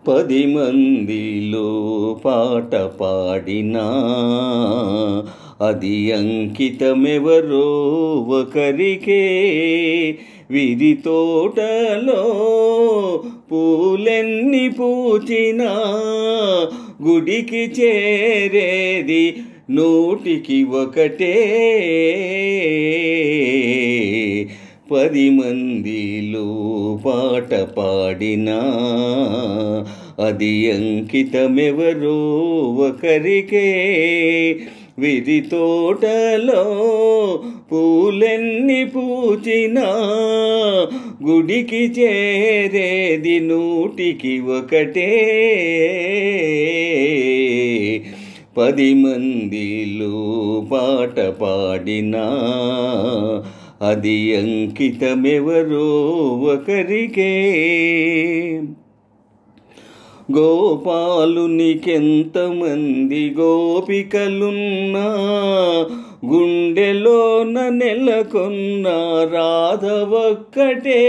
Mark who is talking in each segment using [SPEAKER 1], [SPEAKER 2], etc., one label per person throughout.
[SPEAKER 1] 10 మందిలో పాట పాడినా అది అంకితమెవరో ఒకరికే. విరి తోటలో పూలెన్ని పూచినా గుడికి చేరేది నూటికి ఒకటే. 10 మందిలో పాట పాడినా అది అంకితమెవరో ఒకరికే. విరి తోటలో పూలెన్ని పూచినా గుడికి చేరేది నూటికి ఒకటే. 10 మందిలో పాట పాడినా అది అంకితమెవరో ఒకరికే. గోపాలునికెంతమంది గోపికలున్నా గుండెలోన నెలకొన్న రాధ ఒక్కటే.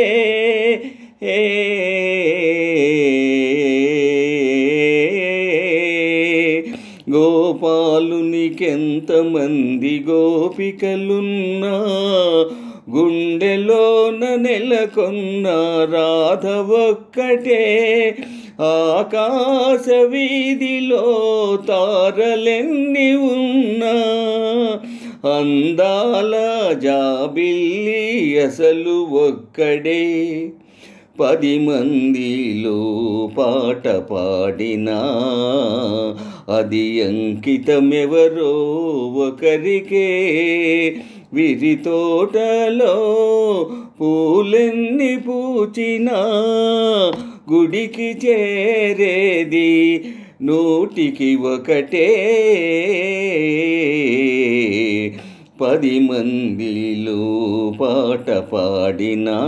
[SPEAKER 1] గోపాలునికెంతమంది గోపికలున్నా గుండెలోన నెలకొన్న రాధ ఒక్కటే. ఆకాశ వీధిలో తారలెన్ని ఉన్నా అందాల జాబిల్లి అసలు ఒక్కడే. 10 మందిలో పాట పాడినా అది అంకితమెవరో ఒకరికే. విరి తోటలో పూలెన్ని పూచినా గుడికి చేరేది నూటికి ఒకటే. 10 మందిలో పాట పాడినా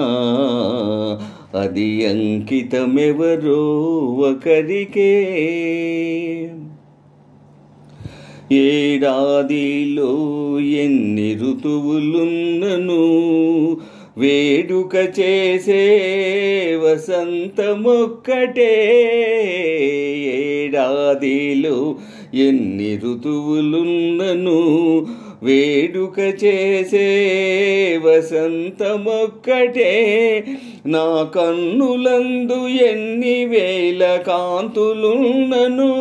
[SPEAKER 1] అది అంకితమెవరో ఒకరికే. ఏడాదిలో ఎన్ని ఋతువులున్నను వేడుక చేసే వసంతమొక్కటే. ఏడాదిలో ఎన్ని ఋతువులున్నను వేడుక చేసే వసంతమొక్కటే. నా కన్నులందు ఎన్ని వేల కాంతులున్నను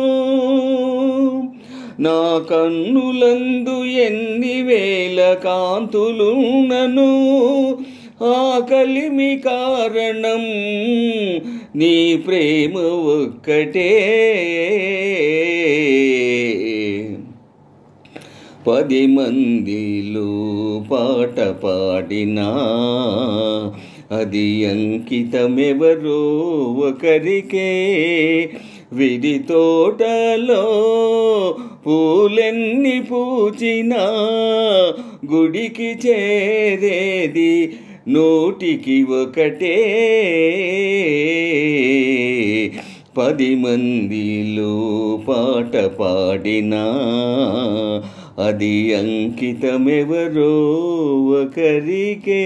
[SPEAKER 1] నా కన్నులందు ఎన్ని వేల కాంతులున్నను ఆ కలిమి కారణం నీ ప్రేమ ఒక్కటే. 10 మందిలో పాట పాడినా అది అంకితమెవరో ఒకరికే. విరి తోటలో పూలెన్ని పూచినా గుడికి చేరేది నూటికి ఒకటే. 10 మందిలో పాట పాడినా అది అంకితమెవరో ఒకరికే.